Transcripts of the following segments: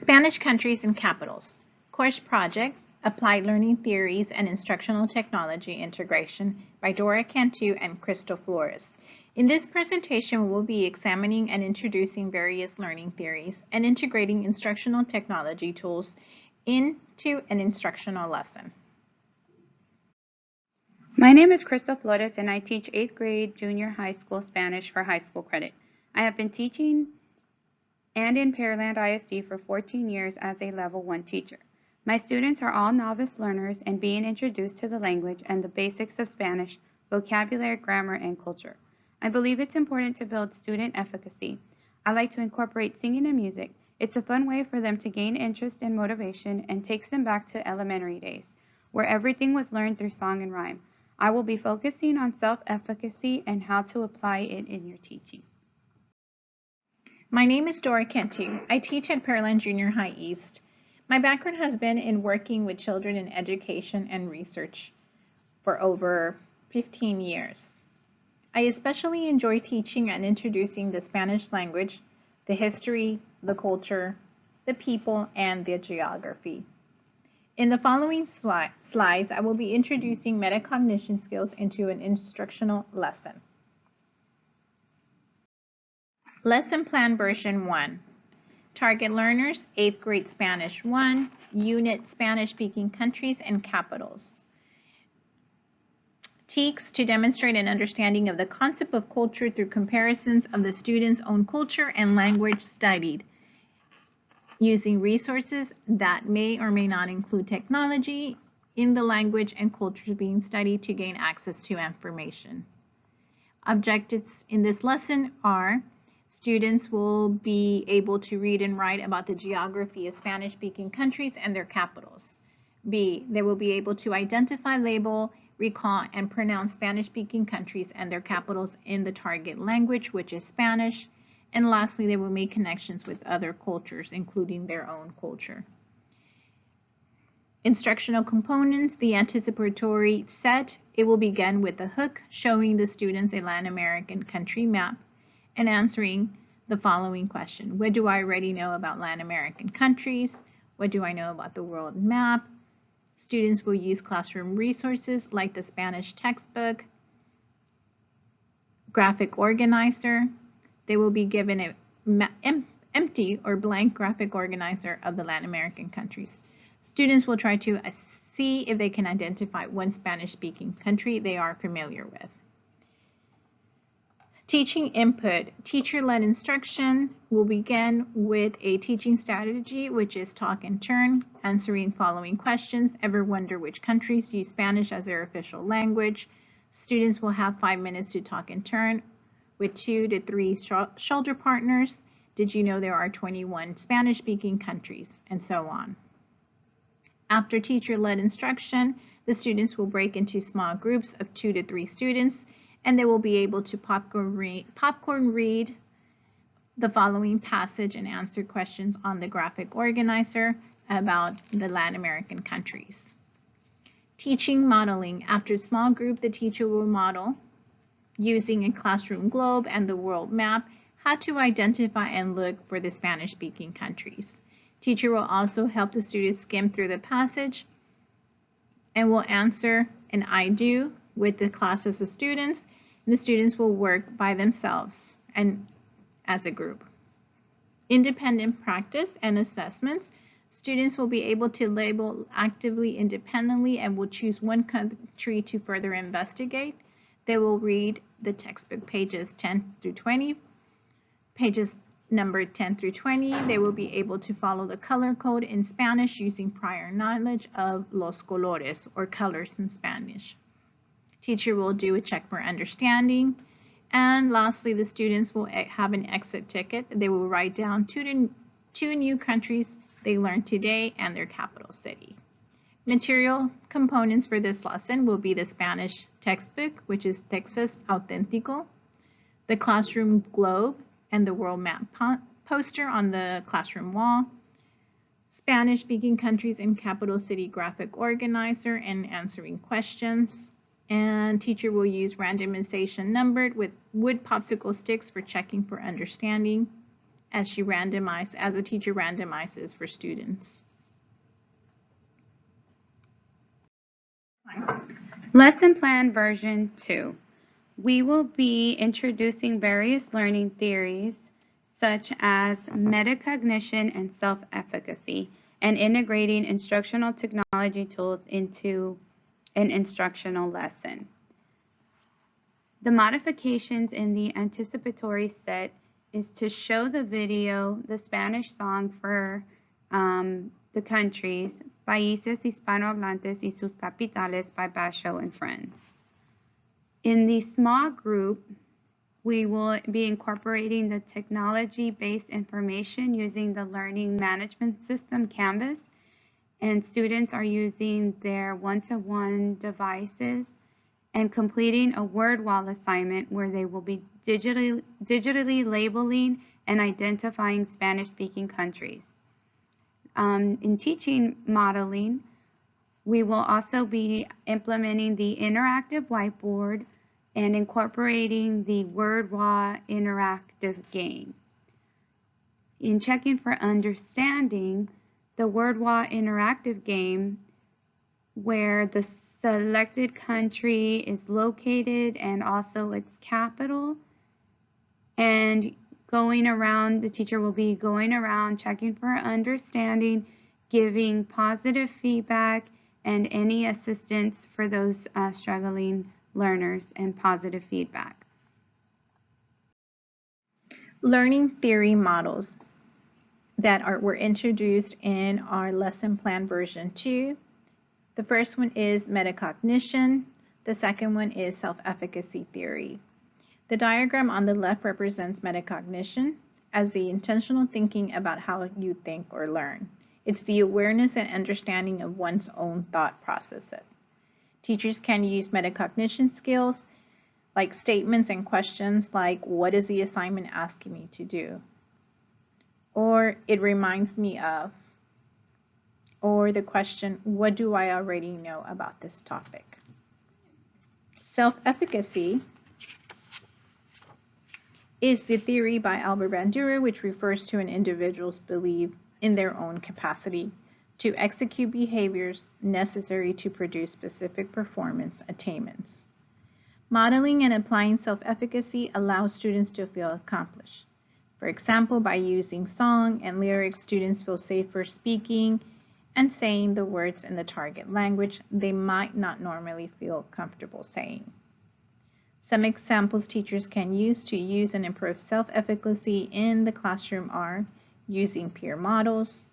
Spanish countries and capitals. Course project, Applied Learning Theories and Instructional Technology Integration by Dora Cantu and Crystal Flores. In this presentation, we will be examining and introducing various learning theories and integrating instructional technology tools into an instructional lesson. My name is Crystal Flores and I teach 8th grade junior high school Spanish for high school credit. I have been teaching and in Pearland ISD for 14 years as a level 1 teacher. My students are all novice learners and being introduced to the language and the basics of Spanish, vocabulary, grammar, and culture. I believe it's important to build student efficacy. I like to incorporate singing and music. It's a fun way for them to gain interest and motivation and takes them back to elementary days, where everything was learned through song and rhyme. I will be focusing on self-efficacy and how to apply it in your teaching. My name is Dora Cantu. I teach at Pearland Junior High East. My background has been in working with children in education and research for over 15 years. I especially enjoy teaching and introducing the Spanish language, the history, the culture, the people, and the geography. In the following slides, I will be introducing metacognition skills into an instructional lesson. Lesson Plan Version 1. Target Learners, 8th grade Spanish 1, Unit Spanish-speaking countries and capitals. TEKS to demonstrate an understanding of the concept of culture through comparisons of the student's own culture and language studied, using resources that may or may not include technology in the language and cultures being studied to gain access to information. Objectives in this lesson are: students will be able to read and write about the geography of Spanish-speaking countries and their capitals. B, they will be able to identify, label, recall, and pronounce Spanish-speaking countries and their capitals in the target language, which is Spanish. And lastly, they will make connections with other cultures, including their own culture. Instructional components, the anticipatory set. It will begin with a hook showing the students a Latin American country map and answering the following question. What do I already know about Latin American countries? What do I know about the world map? Students will use classroom resources like the Spanish textbook, graphic organizer. They will be given an empty or blank graphic organizer of the Latin American countries. Students will try to see if they can identify one Spanish-speaking country they are familiar with. Teaching input. Teacher-led instruction will begin with a teaching strategy, which is talk in turn, answering following questions. Ever wonder which countries use Spanish as their official language? Students will have 5 minutes to talk in turn with 2 to 3 shoulder partners. Did you know there are 21 Spanish-speaking countries? And so on. After teacher-led instruction, the students will break into small groups of 2 to 3 students, and they will be able to popcorn read the following passage and answer questions on the graphic organizer about the Latin American countries. Teaching modeling. After a small group, the teacher will model using a classroom globe and the world map how to identify and look for the Spanish-speaking countries. Teacher will also help the students skim through the passage and will answer an I do with the classes of students, and the students will work by themselves and as a group. Independent practice and assessments. Students will be able to label actively independently and will choose one country to further investigate. They will read the textbook pages 10 through 20, pages numbered 10 through 20. They will be able to follow the color code in Spanish using prior knowledge of los colores, or colors in Spanish. Teacher will do a check for understanding. And lastly, the students will have an exit ticket. They will write down two new countries they learned today and their capital city. Material components for this lesson will be the Spanish textbook, which is Texas Auténtico, the classroom globe and the world map poster on the classroom wall, Spanish-speaking countries and capital city graphic organizer and answering questions, and teacher will use randomization numbered with wood popsicle sticks for checking for understanding, as the teacher randomizes for students. Lesson Plan Version 2. We will be introducing various learning theories such as metacognition and self-efficacy, and integrating instructional technology tools into an instructional lesson. The modifications in the anticipatory set is to show the video, the Spanish song for the countries, Países Hispanohablantes y sus Capitales by Basho and Friends. In the small group, we will be incorporating the technology-based information using the learning management system Canvas, and students are using their one-to-one devices and completing a word wall assignment where they will be digitally labeling and identifying Spanish-speaking countries. In teaching modeling, we will also be implementing the interactive whiteboard and incorporating the word wall interactive game. In checking for understanding, the word wall interactive game, where the selected country is located and also its capital, and the teacher will be going around checking for understanding, giving positive feedback, and any assistance for those struggling learners and positive feedback. Learning theory models that were introduced in our lesson plan version 2. The first one is metacognition. The second one is self-efficacy theory. The diagram on the left represents metacognition as the intentional thinking about how you think or learn. It's the awareness and understanding of one's own thought processes. Teachers can use metacognition skills like statements and questions like, what is the assignment asking me to do? Or it reminds me of, or the question, what do I already know about this topic? Self-efficacy is the theory by Albert Bandura, which refers to an individual's belief in their own capacity to execute behaviors necessary to produce specific performance attainments. Modeling and applying self-efficacy allows students to feel accomplished. For example, by using song and lyrics, students feel safer speaking and saying the words in the target language they might not normally feel comfortable saying. Some examples teachers can use to use and improve self-efficacy in the classroom are using peer models,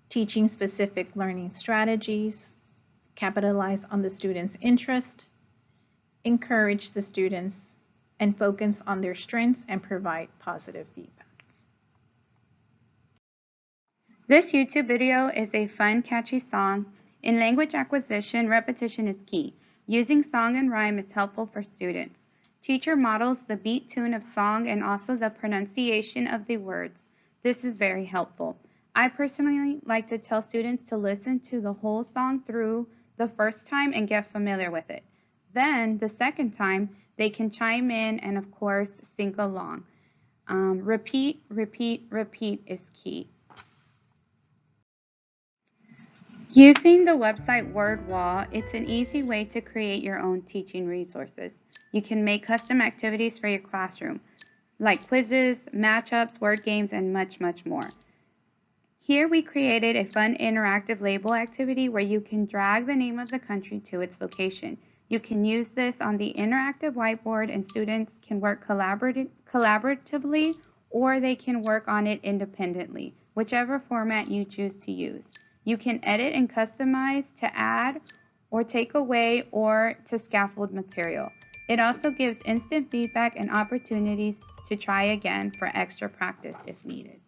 teaching specific learning strategies, capitalize on the student's interest, encourage the students, and focus on their strengths and provide positive feedback. This YouTube video is a fun, catchy song. In language acquisition, repetition is key. Using song and rhyme is helpful for students. Teacher models the beat tune of song and also the pronunciation of the words. This is very helpful. I personally like to tell students to listen to the whole song through the first time and get familiar with it. Then, the second time, they can chime in and, of course, sing along. Repeat, repeat, repeat is key. Using the website WordWall, it's an easy way to create your own teaching resources. You can make custom activities for your classroom, like quizzes, matchups, word games, and much, much more. Here we created a fun interactive label activity where you can drag the name of the country to its location. You can use this on the interactive whiteboard and students can work collaboratively, or they can work on it independently, whichever format you choose to use. You can edit and customize to add or take away or to scaffold material. It also gives instant feedback and opportunities to try again for extra practice if needed.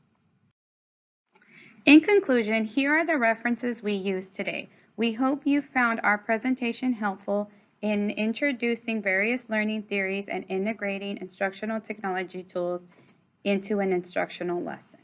In conclusion, here are the references we used today. We hope you found our presentation helpful in introducing various learning theories and integrating instructional technology tools into an instructional lesson.